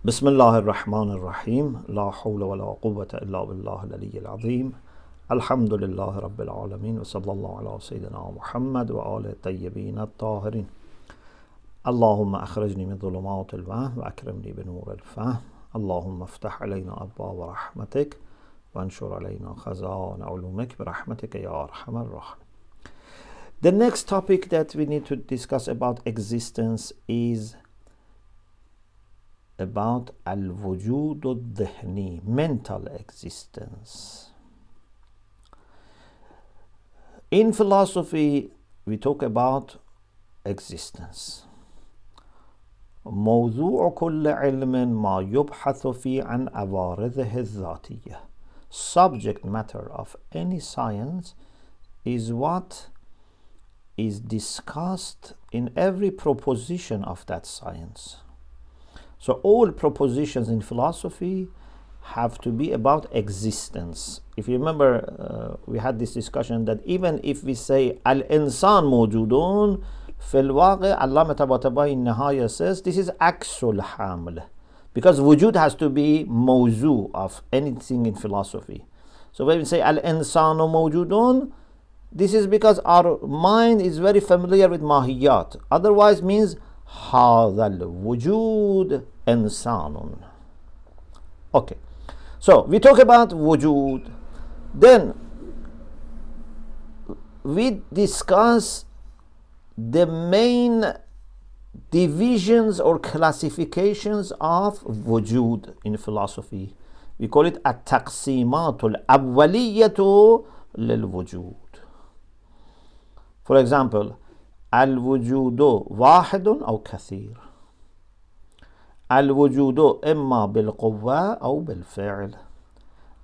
بسم الله الرحمن الرحيم لا حول ولا قوة إلا بالله العلي العظيم الحمد لله رب العالمين وصلى الله على سيدنا محمد وآل الطيبين الطاهرين اللهم أخرجني من ظلمات الوهم وأكرمني بنور الفهم اللهم افتح علينا أبواب رحمتك وانشر علينا خزائن علومك برحمتك يا أرحم الراحمين. The next topic that we need to discuss about existence is about al-Wujud al-ذهني, mental existence. In philosophy, we talk about existence. موضوع كل علم ما يبحث فيه عن عوارضه الذاتية. Subject matter of any science is what is discussed in every proposition of that science. So all propositions in philosophy have to be about existence. If you remember, we had this discussion that even if we say al-insan mawjudun, في الواقع علامة طباطبائي النهاية says this is عكس الحمل, because wujud has to be موضوع of anything in philosophy. So when we say al-insan mawjudun, this is because our mind is very familiar with mahiyat. Otherwise means هذا الوجود إنسان. Okay, so we talk about wujud, then we discuss the main divisions or classifications of wujud in philosophy. We call it التقسيمات الأولية للوجود. For example, الوجود واحد أو كثير. الوجود إما بالقوة أو بالفعل.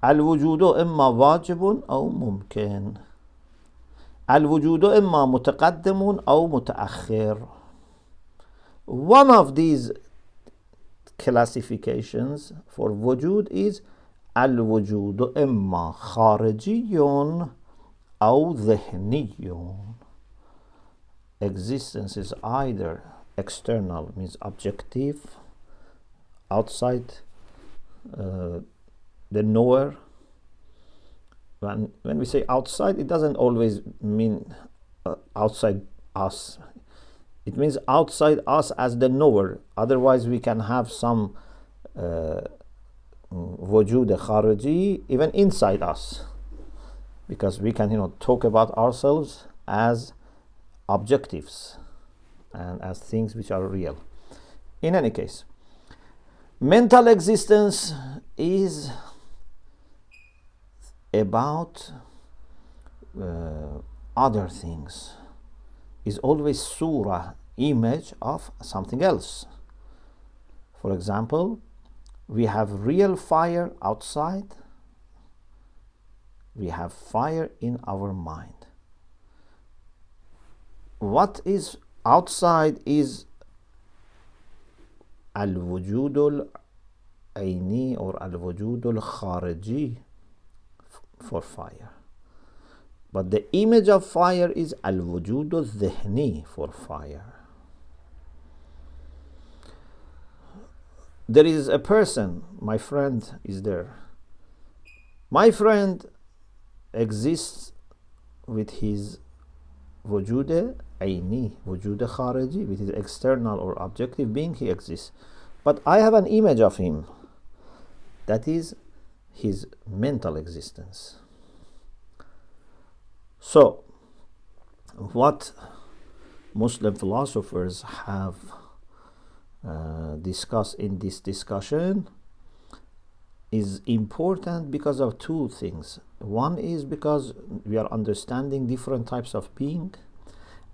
الوجود إما واجب أو ممكن. الوجود إما متقدم أو متأخر. One of these classifications for wujud is الوجود إما خارجي أو ذهني. Existence is either external, means objective, outside the knower. When we say outside, it doesn't always mean outside us. It means outside us as the knower. Otherwise we can have some wujud khariji even inside us, because we can talk about ourselves as objectives and as things which are real. In any case, mental existence is about other things, is always surah, image of something else. For example, we have real fire outside, we have fire in our mind. What is outside is al-wujud al-ayni or al-wujud al-khariji for fire. But the image of fire is al-wujud al-dhihni for fire. There is a person, my friend is there. My friend exists with his wujud ayni, wujud khariji, with his external or objective being, he exists. But I have an image of him, that is his mental existence. So what Muslim philosophers have discussed in this discussion is important because of two things. One is because we are understanding different types of being,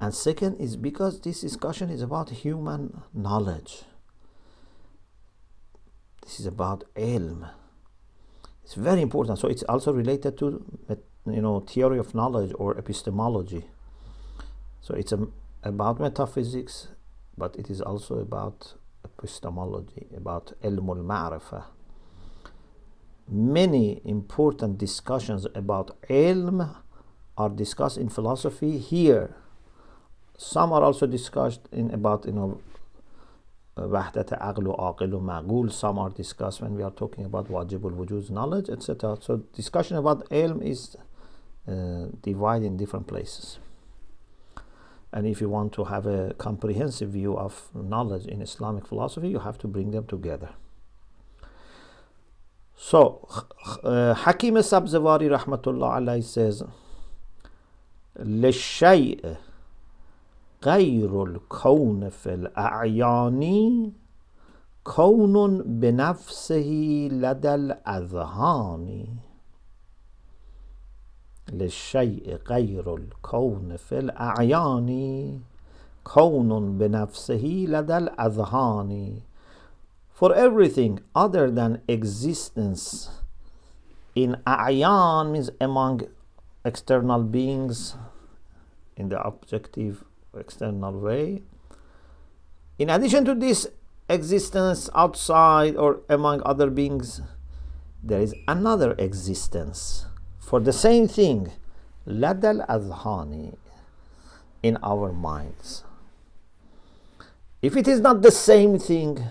and second is because this discussion is about human knowledge. This is about ilm. It's very important. So it's also related to theory of knowledge or epistemology. So it's about metaphysics, but it is also about epistemology, about ilm al-ma'rifah. Many important discussions about ilm are discussed in philosophy here. Some are also discussed in about وحدت عقل و عاقل و معقول. Some are discussed when we are talking about واجب الوجود knowledge, etc. So discussion about ilm is divided in different places. And if you want to have a comprehensive view of knowledge in Islamic philosophy, you have to bring them together. So Hakim Sabzewari rahmatullah alayhi says, للشيء غير الكون في الأعيان كون بنفسه لدى الأذهان. للشيء غير الكون في الأعيان كون بنفسه لدى الأذهان. For everything other than existence in Ayyan, means among external beings in the objective external way, in addition to this existence outside or among other beings, there is another existence for the same thing, لدى الأذهان, in our minds. If it is not the same thing,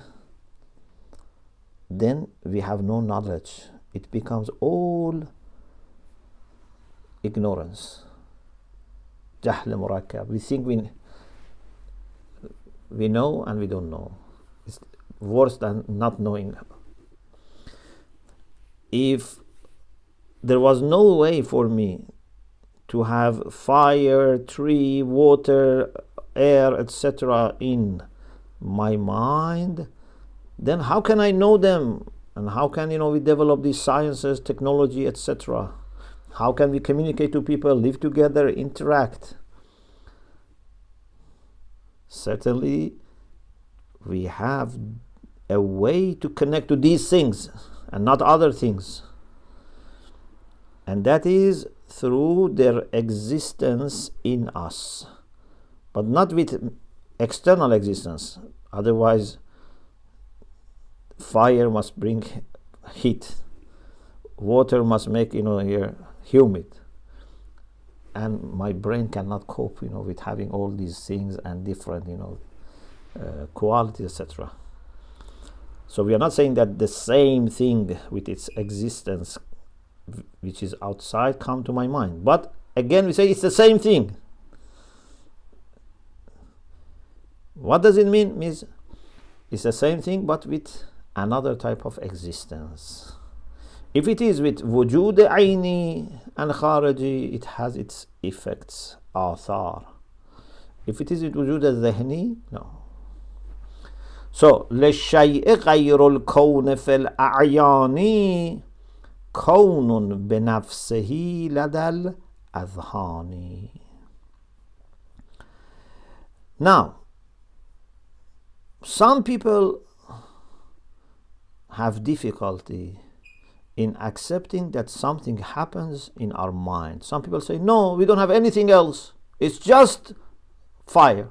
then we have no knowledge. It becomes all ignorance. Jahl murakkab. We think we know and we don't know. It's worse than not knowing. If there was no way for me to have fire, tree, water, air, etc. in my mind, then how can I know them? And how can we develop these sciences, technology, etc.? How can we communicate to people, live together, interact? Certainly, we have a way to connect to these things and not other things. And that is through their existence in us, but not with external existence. Otherwise, fire must bring heat, water must make here humid, and my brain cannot cope with having all these things and different qualities, etc. So we are not saying that the same thing with its existence which is outside come to my mind, but again we say it's the same thing. What does it mean? It means it's the same thing but with another type of existence. If it is with wujud ayni and kharaji, it has its effects, athar. If it is with wujud ذهني, no. So للشيء غير الكون في الأعيان كون بنفسه لدى الأذهان. Now, some people have difficulty in accepting that something happens in our mind. Some people say, no, we don't have anything else. It's just fire.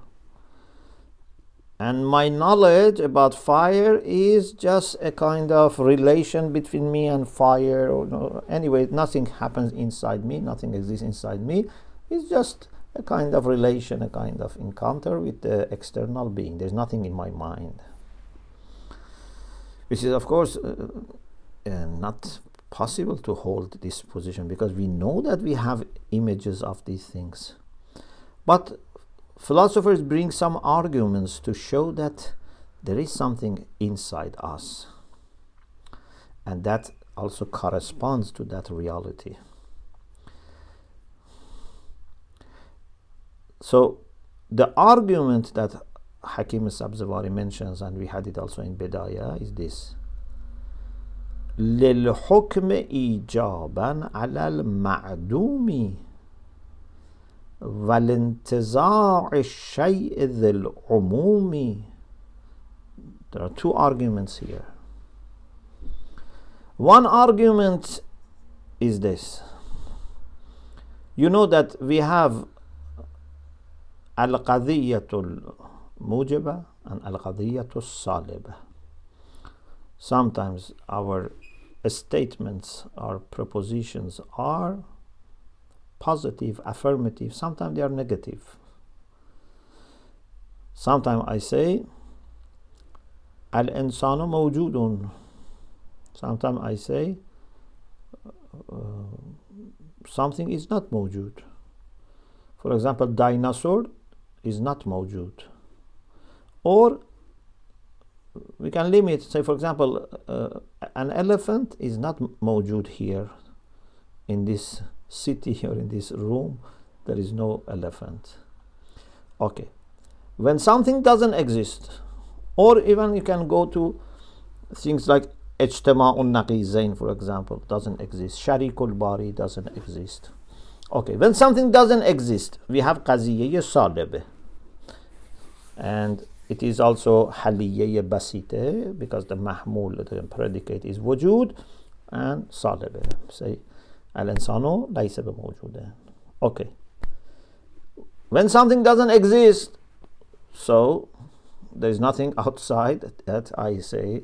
And my knowledge about fire is just a kind of relation between me and fire. Anyway, nothing happens inside me. Nothing exists inside me. It's just a kind of relation, a kind of encounter with the external being. There's nothing in my mind. Which is, of course, not possible to hold this position, because we know that we have images of these things. But philosophers bring some arguments to show that there is something inside us, and that also corresponds to that reality. So the argument that Hakim Sabzewari mentions, and we had it also in Bidaya, is this: للحكم إيجابا على المعدوم والانتزاع الشيء ذي العموم. There are two arguments here. One argument is this: you know that we have القضية الموجبة and القضية الصالبة. Sometimes our statements, our propositions are positive, affirmative. Sometimes they are negative. Sometimes I say al-insanu mawjudun. Sometimes I say something is not mawjud. For example, dinosaur is not mawjud. Or we can limit, say for example, an elephant is not mawjud here in this city or in this room. There is no elephant. Okay. When something doesn't exist, or even you can go to things like ijtima'un naqizain, for example, doesn't exist. Sharikul bari doesn't exist. Okay, when something doesn't exist, we have qaziyya salibah. And it is also haliyya basite, because the mahmul, the predicate, is wujud and salibah. Say, al-insanu laysa bimawjudan. Okay. When something doesn't exist, so there is nothing outside that I say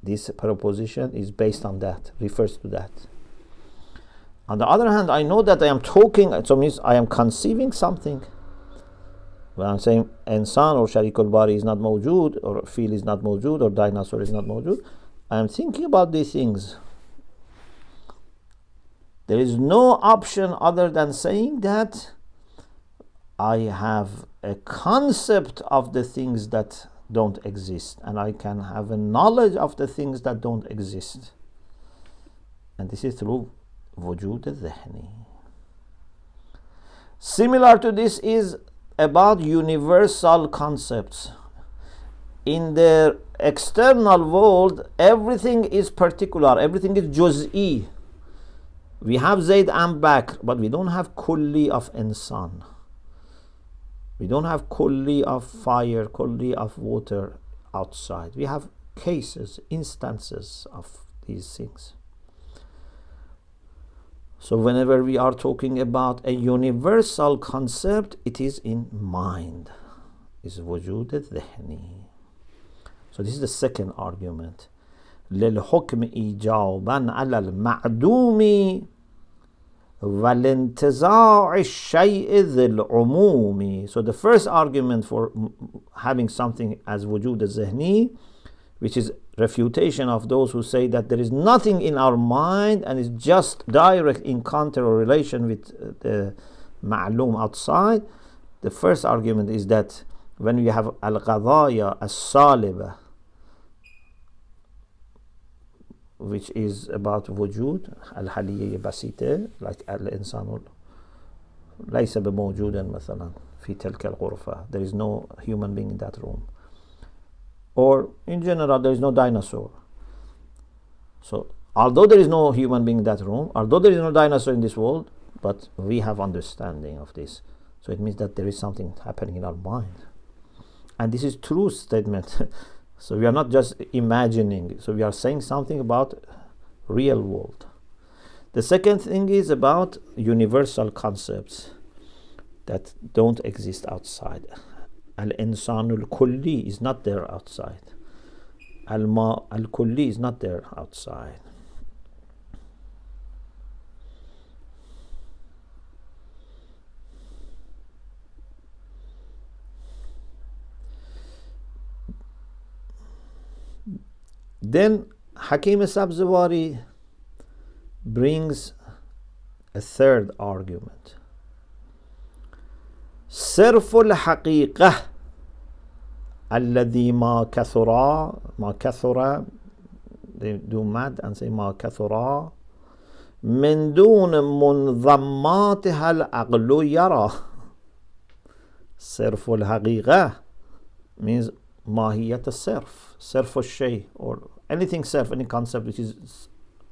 this proposition is based on that, refers to that. On the other hand, I know that I am talking, so means I am conceiving something. When I'm saying insan or sharikul bari is not mawjud, or feel is not mawjud, or dinosaur is not mawjud, I am thinking about these things. There is no option other than saying that I have a concept of the things that don't exist, and I can have a knowledge of the things that don't exist. And this is through wujud ذهني. Similar to this is about universal concepts. In the external world, everything is particular, everything is juz'i. We have Zayd and Bakr, but we don't have kulli of insan. We don't have kulli of fire, kulli of water outside. We have cases, instances of these things. So whenever we are talking about a universal concept, it is in mind. Is wujud ذهني. So this is the second argument. للحكم إيجابا على المعدوم والانتزاع الشيء ذي العموم. So the first argument for having something as wujud ذهني, which is refutation of those who say that there is nothing in our mind and is just direct encounter or relation with the ma'lum outside. The first argument is that when we have al-qadaya as-salibah, which is about wujud, al-haliyya basite, like al-insanu laysa bimawjudan mathalan fi tilka al-ghurfa, there is no human being in that room. Or in general, there is no dinosaur. So although there is no human being in that room, although there is no dinosaur in this world, but we have understanding of this. So it means that there is something happening in our mind. And this is true statement. So we are not just imagining. So we are saying something about real world. The second thing is about universal concepts that don't exist outside. Al-insanul kulli is not there outside. Al-ma al-kulli is not there outside. Then Hakim Sabzewari brings a third argument. صرف الحقيقة الذي ما كثرا, they do mad and say ما كثرا من دون منضماتها العقل يرى. صرف الحقيقة means ماهية الصرف, صرف الشيء, or anything صرف, any concept which is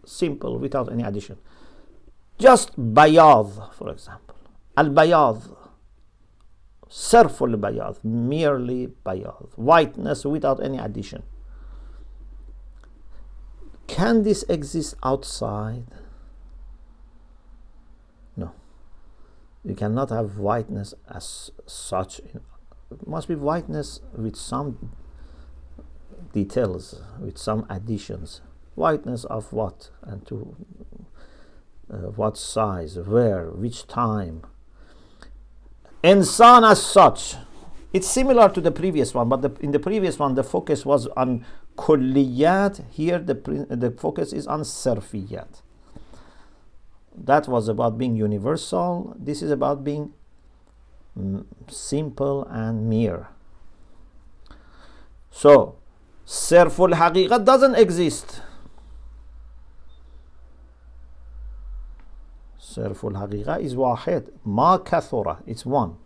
simple without any addition. Just bayad, for example. Al-bayad, صرف البياض, merely bayad, whiteness without any addition. Can this exist outside? No. You cannot have whiteness as such. It must be whiteness with some details, with some additions. Whiteness of what? And to what size, where, which time. Insan as such, It's similar to the previous one, but in the previous one the focus was on kulliyat. Here the focus is on sarfiyat. That was about being universal. This is about being simple and mere. So sarf al-Haqīqa doesn't exist. Sarf al-Haqīqa is wahid. Ma كثرا, it's one.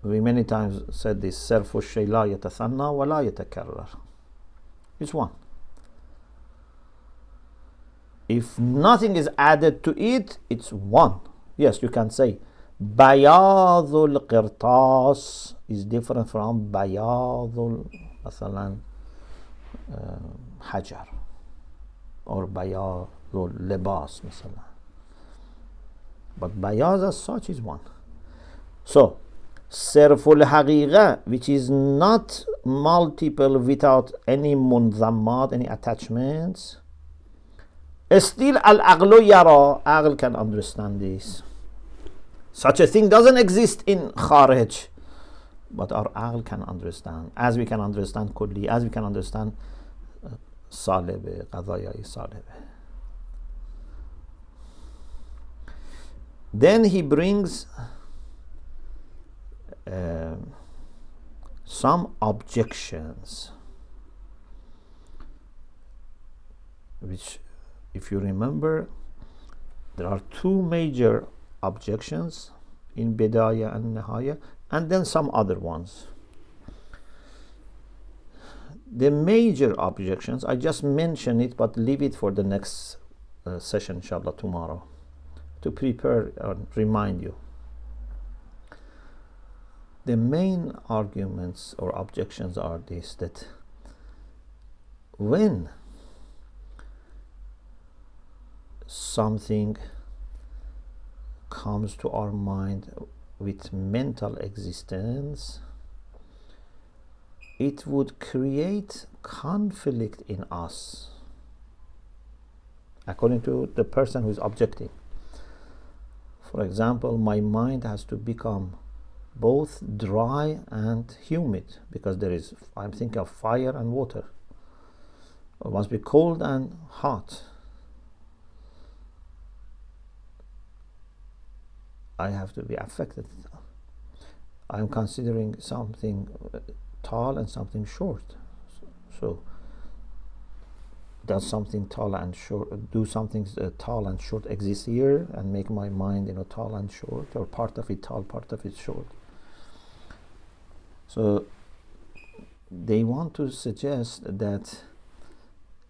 We many times said this, صرف الشيء لا يتثنى ولا يتكرر. It's one. If nothing is added to it, it's one. Yes, you can say بياض القرطاس is different from بياض مثلا حجر or بياض اللباس مثلا. But بياض as such is one. So صرف الحقيقة, which is not multiple without any منضمات, any attachments, still العقل يرى, عقل can understand this. Such a thing doesn't exist in Kharij, but our عقل can understand, as we can understand kulli, as we can understand صالبة, قضايا صالبة. Then he brings some objections, which, if you remember, there are two major objections in Bidaya and Nihaya, and then some other ones. The major objections, I just mention it, but leave it for the next session, inshallah, tomorrow, to prepare and remind you. The main arguments or objections are this, that when something comes to our mind with mental existence, it would create conflict in us, according to the person who is objecting. For example, my mind has to become both dry and humid, because I'm thinking of fire and water. It must be cold and hot. I have to be affected. I'm considering something tall and something short. So does something tall and short, do something tall and short exist here and make my mind, tall and short, or part of it tall, part of it short? So they want to suggest that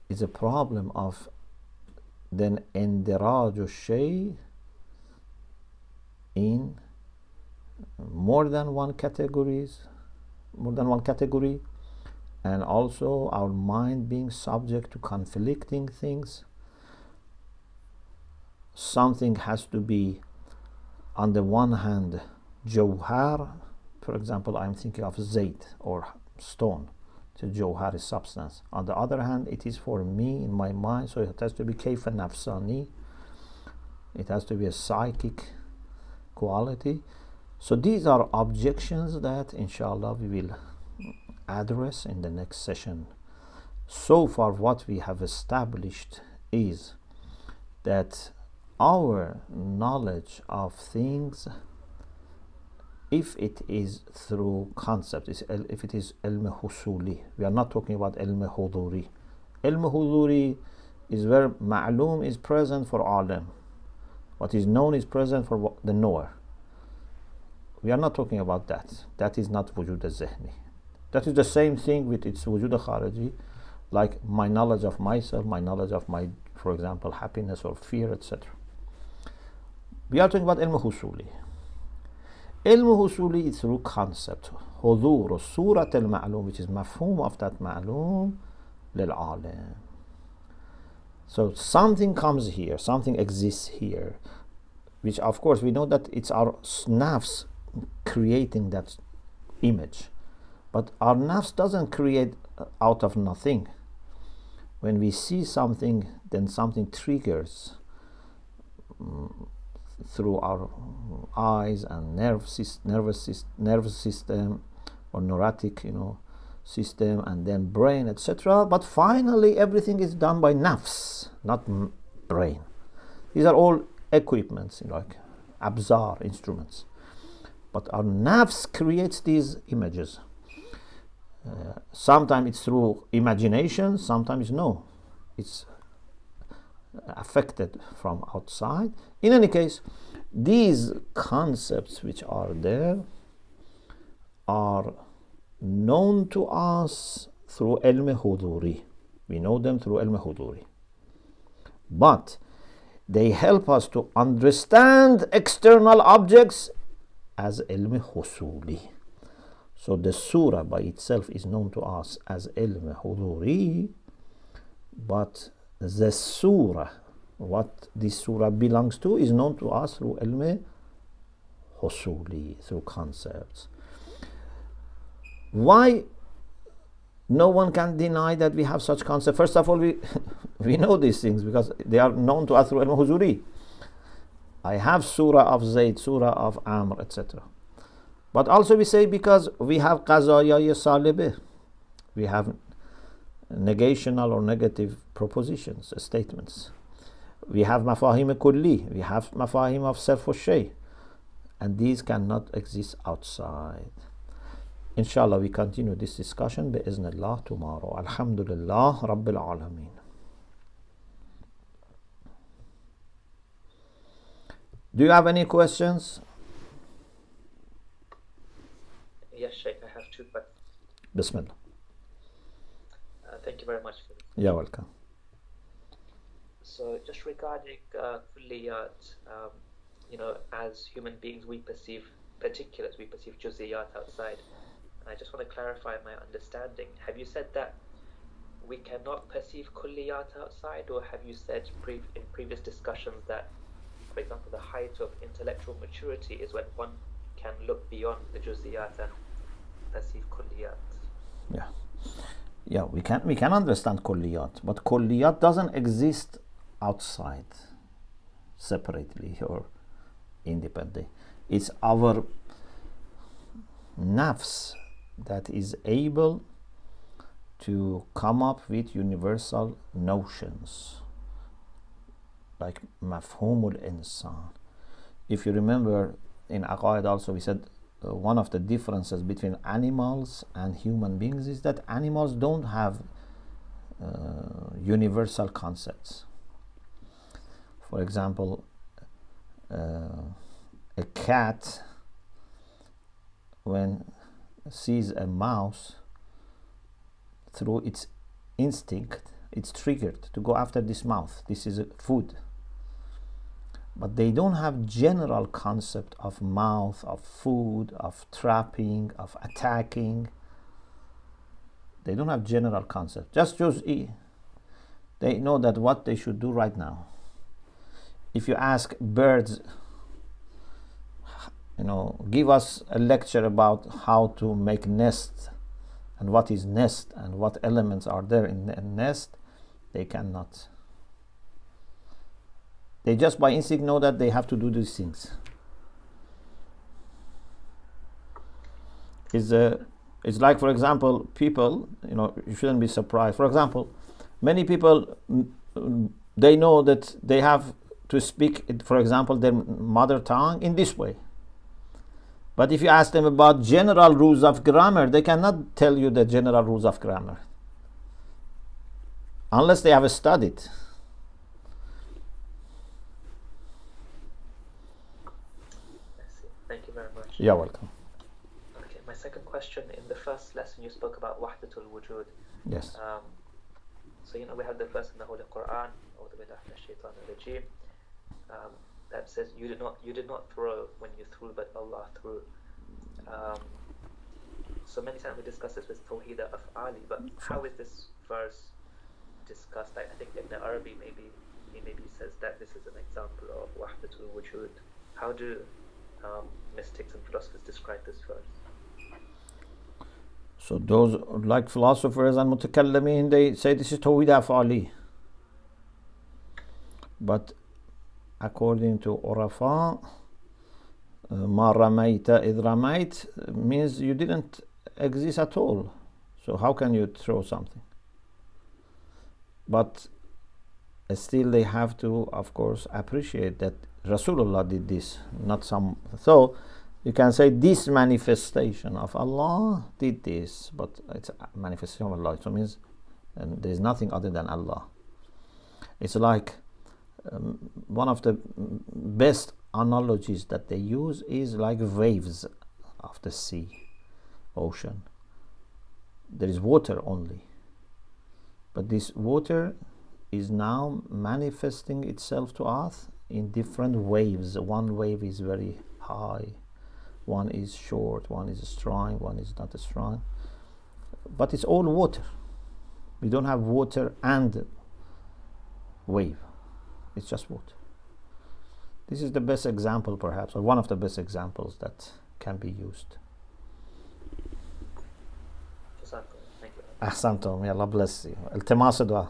it's a problem of then endiraj al-shay in more than one category, and also our mind being subject to conflicting things. Something has to be, on the one hand, jawhar. For example, I'm thinking of zayt or stone. It's a jawhar substance. On the other hand, it is for me in my mind, so it has to be kayfa nafsani. It has to be a psychic quality. So these are objections that inshallah we will address in the next session. So far what we have established is that our knowledge of things, if it is through concept, if it is ilm husuli, we are not talking about ilm huduri. Ilm huduri is where ma'lum is present for alim. What is known is present for the knower. We are not talking about that. That is not wujud al-Zihni. That is the same thing with its wujud al-Khariji, like my knowledge of myself, my knowledge of my, for example, happiness or fear, etc. We are talking about ilm husuli. Ilm husuli is through concept. Hudur or surat al-ma'lum, which is mafhum of that ma'lum lil-alim. So something comes here, something exists here, which of course we know that it's our nafs creating that image. But our nafs doesn't create out of nothing. When we see something, then something triggers through our eyes and nervous system or neurotic, system, and then brain, etc. But finally, everything is done by nafs, not brain. These are all equipments, like abzar, instruments. But our nafs creates these images. Sometimes it's through imagination, sometimes no. It's affected from outside. In any case, these concepts which are there are known to us through ilm huduri. We know them through ilm huduri. But they help us to understand external objects as ilm husuli. So the surah by itself is known to us as ilm huduri, but the surah, what this surah belongs to, is known to us through ilm husuli, through concepts. Why no one can deny that we have such concepts? First of all, we know these things because they are known to us through ilm huzuri. I have surah of Zayd, surah of Amr, etc. But also we say because we have qazayay salibah, we have negational or negative propositions, statements. We have mafahim kulli, we have mafahim of sarf wa shay, and these cannot exist outside. Inshallah, we continue this discussion bi-iznillah tomorrow. Alhamdulillah Rabbil Alameen. Do you have any questions? Yes, Sheikh, I have two questions. Bismillah. Thank you very much for this. You're welcome. So, just regarding kulliyat, as human beings, we perceive particulars, we perceive juziyat outside. And I just want to clarify my understanding. Have you said that we cannot perceive kulliyat outside, or have you said in previous discussions that, for example, the height of intellectual maturity is when one can look beyond the juziyat and perceive kulliyat? Yeah, we can understand kulliyat, but kulliyat doesn't exist outside separately or independently. It's our nafs that is able to come up with universal notions like mafhumul insan. If you remember, in aqaid also we said one of the differences between animals and human beings is that animals don't have universal concepts. For example, a cat, when sees a mouse, through its instinct, it's triggered to go after this mouse. This is food. But they don't have general concept of mouth, of food, of trapping, of attacking. They don't have general concept. Just juz'i. They know that what they should do right now. If you ask birds, give us a lecture about how to make nest and what is nest and what elements are there in a nest, they cannot. They just by instinct know that they have to do these things. It's like, for example, people, you shouldn't be surprised. For example, many people, they know that they have to speak, for example, their mother tongue in this way. But if you ask them about general rules of grammar, they cannot tell you the general rules of grammar unless they have studied. I see. Thank you very much. You're welcome. Okay, my second question, in the first lesson you spoke about wahdatul wujud. Yes. So we have the verse in the Holy Quran, that says you did not throw when you threw, but Allah threw. So many times we discuss this with Tawheed al-Af'ali, but how is this verse discussed? I think Ibn Arabi maybe says that this is an example of wahdatul wujud. How do mystics and philosophers describe this verse? So those like philosophers and mutakallimin, they say this is Tawheed al-Af'ali. But according to Urafa, ma ramaita id ramait means you didn't exist at all. So how can you throw something? But still they have to, of course, appreciate that Rasulullah did this, not some. So you can say this manifestation of Allah did this, but it's a manifestation of Allah. So it means there is nothing other than Allah. It's like one of the best analogies that they use is like waves of the sea, ocean. There is water only, but this water is now manifesting itself to us in different waves. One wave is very high, one is short, one is strong, one is not strong, but it's all water. We don't have water and wave, it's just water. This is the best example, perhaps, or one of the best examples that can be used. Thank you. Ahsantum, may Allah bless you. التماس دعاء.